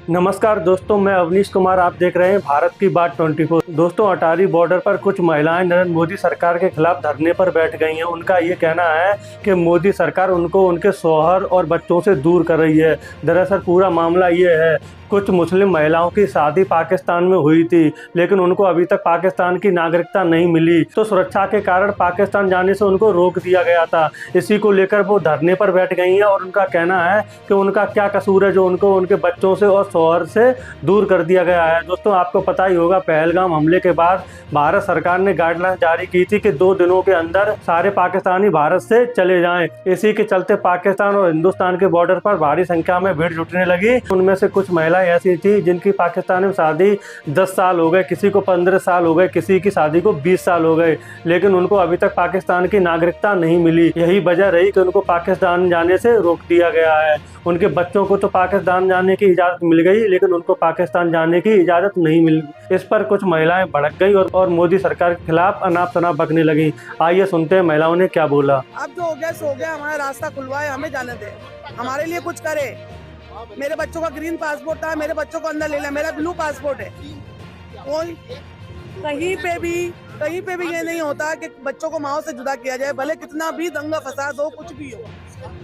नमस्कार दोस्तों, मैं अवनीश कुमार। आप देख रहे हैं भारत की बात 24। दोस्तों, अटारी बॉर्डर पर कुछ महिलाएं नरेंद्र मोदी सरकार के खिलाफ धरने पर बैठ गई हैं। उनका ये कहना है कि मोदी सरकार उनको उनके शौहर और बच्चों से दूर कर रही है। दरअसल पूरा मामला ये है, कुछ मुस्लिम महिलाओं की शादी पाकिस्तान में हुई थी, लेकिन उनको अभी तक पाकिस्तान की नागरिकता नहीं मिली, तो सुरक्षा के कारण पाकिस्तान जाने से उनको रोक दिया गया था। इसी को लेकर वो धरने पर बैठ गई हैं और उनका कहना है कि उनका क्या कसूर है जो उनको उनके बच्चों से और शौहर से दूर कर दिया गया है। दोस्तों, आपको पता ही होगा, पहलगाम हमले के बाद भारत सरकार ने गाइडलाइन जारी की थी कि 2 दिनों के अंदर सारे पाकिस्तानी भारत से चले जाएं। इसी के चलते पाकिस्तान और हिंदुस्तान के बॉर्डर पर भारी संख्या में भीड़ जुटने लगी। उनमें से कुछ महिलाएं ऐसी थी जिनकी पाकिस्तान में शादी 10 साल हो गए, किसी को 15 साल हो गए, किसी की शादी को 20 साल हो गए, लेकिन उनको अभी तक पाकिस्तान की नागरिकता नहीं मिली। यही वजह रही कि उनको पाकिस्तान जाने से रोक दिया गया है। उनके बच्चों को तो पाकिस्तान जाने की इजाज़त मिल गई, लेकिन उनको पाकिस्तान जाने की इजाज़त नहीं मिली। इस पर कुछ महिलाएं भड़क गई और मोदी सरकार के खिलाफ अनाप शनाप बकने लगी। आइए सुनते हैं महिलाओं ने क्या बोला। अब जो हो गया सो हो गया, हमारा रास्ता खुलवाए, हमें जाने दे, हमारे लिए कुछ करे। मेरे बच्चों का ग्रीन पासपोर्ट था, मेरे बच्चों को अंदर ले लिया, मेरा ब्लू पासपोर्ट है। कोई कहीं पे भी ये नहीं होता कि बच्चों को माओ से जुदा किया जाए, भले कितना भी दंगा फसाद हो, कुछ भी हो।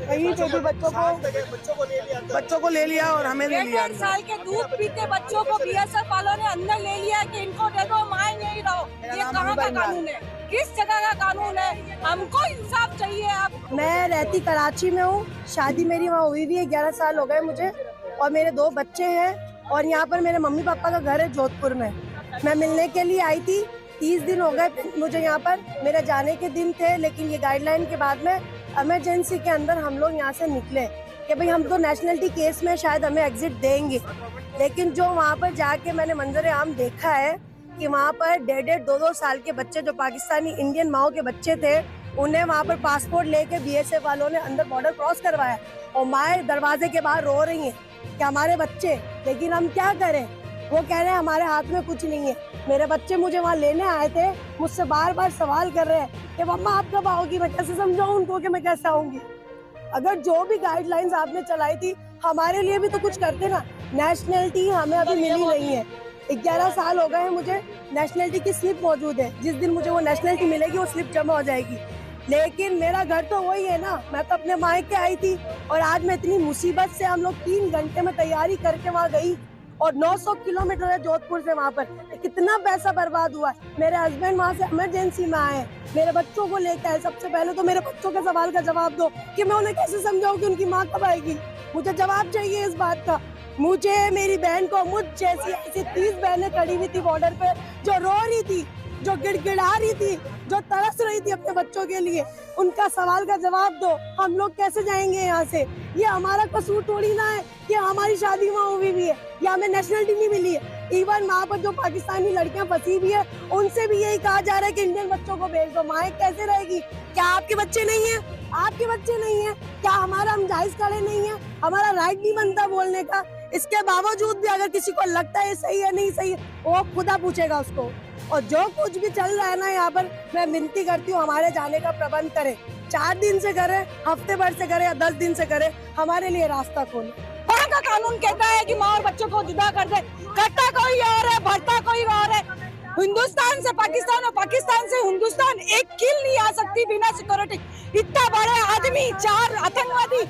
कहीं पे भी बच्चों को ले लिया और हमें ले लिया। 1.5 साल के दूध पीते बच्चों को बीएसएफ वालों ने अंदर ले लिया कि इनको दे दो, माए नहीं रहो। ये कहाँ का कानून है? किस जगह का कानून है? हमको इंसाफ चाहिए। आप मैं रहती कराची में हूँ, शादी मेरी वहाँ हुई भी है, 11 साल हो गए मुझे, और मेरे 2 बच्चे हैं, और यहाँ पर मेरे मम्मी पापा का घर है जोधपुर में। मैं मिलने के लिए आई थी, 30 दिन हो गए मुझे यहाँ पर, मेरे जाने के दिन थे, लेकिन ये गाइडलाइन के बाद में इमरजेंसी के अंदर हम लोग यहाँ से निकले कि भाई हम तो नेशनलिटी केस में शायद हमें एग्जिट देंगे। लेकिन जो वहाँ पर जाके मैंने मंजर आम देखा है कि वहाँ पर 1.5-2 साल के बच्चे जो पाकिस्तानी इंडियन माओ के बच्चे थे, उन्हें वहाँ पर पासपोर्ट लेके बीएसएफ वालों ने अंदर बॉर्डर क्रॉस करवाया, और माए दरवाजे के बाहर रो रही हैं कि हमारे बच्चे। लेकिन हम क्या करें, वो कह रहे हैं हमारे हाथ में कुछ नहीं है। मेरे बच्चे मुझे वहाँ लेने आए थे, मुझसे बार बार सवाल कर रहे हैं कि मम्मा आप कब आओगी। मैं कैसे समझाऊं उनको कि मैं कैसे आऊंगी? अगर जो भी गाइडलाइंस आपने चलाई थी, हमारे लिए भी तो कुछ करते ना। नेशनलिटी हमें अभी मिली नहीं है, 11 साल हो गए हैं मुझे। नेशनलिटी की स्लिप मौजूद है, जिस दिन मुझे वो नेशनलिटी मिलेगी वो स्लिप जमा हो जाएगी। लेकिन मेरा घर तो वही है ना, मैं तो अपने मायके आई थी, और आज मैं इतनी मुसीबत से, हम लोग 3 घंटे में तैयारी करके वहाँ गई, और 900 किलोमीटर है जोधपुर से वहाँ पर। कितना पैसा बर्बाद हुआ है। मेरे हस्बैंड वहाँ से इमरजेंसी में आए, मेरे बच्चों को लेकर आए। सबसे पहले तो मेरे बच्चों के सवाल का जवाब दो कि मैं उन्हें कैसे समझाऊं कि उनकी माँ कब आएगी। मुझे जवाब चाहिए इस बात का। मुझे, मेरी बहन को, मुझ जैसी ऐसी 30 बहनें खड़ी हुई थी बॉर्डर पे, जो रो रही थी, जो गिड़गिड़ा रही थी, जो तरस रही थी अपने बच्चों के लिए। उनका सवाल का जवाब दो। हम लोग कैसे जाएंगे यहाँ से? ये हमारा कसूर थोड़ी ना है कि हमारी शादी वहाँ हुई भी है या हमें नेशनलिटी नहीं मिली है। इवन वहाँ पर जो पाकिस्तानी लड़कियां फंसी भी है, उनसे भी यही कहा जा रहा है कि इंडियन बच्चों को भेज दो। माँ कैसे रहेगी? क्या आपके बच्चे नहीं है? आपके बच्चे नहीं है क्या? हमारा हम जायज खड़े नहीं है? हमारा राइट नहीं बनता बोलने का? इसके बावजूद भी अगर किसी को लगता है सही है नहीं सही है, वो खुदा पूछेगा उसको। और जो कुछ भी चल रहा है ना यहाँ पर, मैं विनती करती हूँ हमारे जाने का प्रबंध करें। 4 दिन से करे, हफ्ते भर से करे, या 10 दिन से करे, हमारे लिए रास्ता खोले। वहाँ का कानून कहता है कि माँ और बच्चों को जुदा कर दे। करता कोई और है, भरता कोई और है। हिंदुस्तान से पाकिस्तान और पाकिस्तान से हिंदुस्तान एक किल नहीं आ सकती बिना सिक्योरिटी। इतना बड़े आदमी, 4 आतंकवादी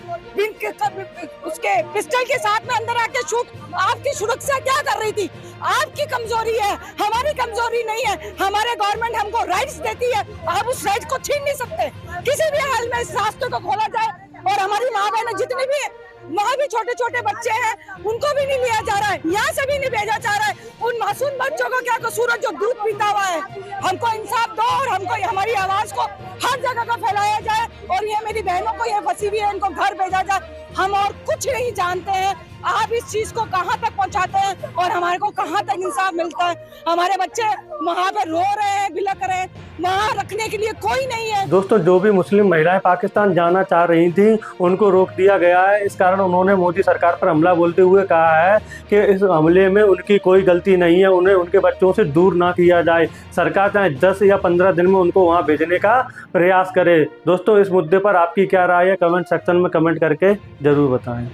उसके पिस्टल के साथ में अंदर आके शूट, आपकी सुरक्षा क्या कर रही थी? आपकी कमजोरी है, हमारी कमजोरी नहीं है। हमारे गवर्नमेंट हमको राइट्स देती है, आप उस राइट को छीन नहीं सकते। किसी भी हाल में इस रास्ते को खोला जाए, और हमारी माँ बहन जितने भी वहाँ भी छोटे छोटे बच्चे हैं, उनको भी नहीं लिया जा रहा है, यहाँ से भी नहीं भेजा जा रहा है। उन मासूम बच्चों का क्या कसूर है जो दूध पीता हुआ है? हमको इंसाफ दो, और हमको हमारी आवाज को हर जगह का फैलाया जाए, और ये मेरी बहनों को, ये फंसी हुई है, इनको घर भेजा जाए। हम और कुछ नहीं जानते हैं, आप इस चीज को कहाँ तक पहुँचाते हैं और हमारे को कहाँ तक इंसाफ मिलता है? हमारे बच्चे वहाँ पे रो रहे हैं, बिलक रहे हैं, वहाँ रखने के लिए कोई नहीं है। दोस्तों, जो भी मुस्लिम महिलाएं पाकिस्तान जाना चाह रही थी, उनको रोक दिया गया है। इस कारण उन्होंने मोदी सरकार पर हमला बोलते हुए कहा है कि इस हमले में उनकी कोई गलती नहीं है, उन्हें उनके बच्चों से दूर ना किया जाए। सरकार चाहे 10 या 15 दिन में उनको वहाँ भेजने का प्रयास करे। दोस्तों, इस मुद्दे पर आपकी क्या राय है? कमेंट सेक्शन में कमेंट करके जरूर बताएं।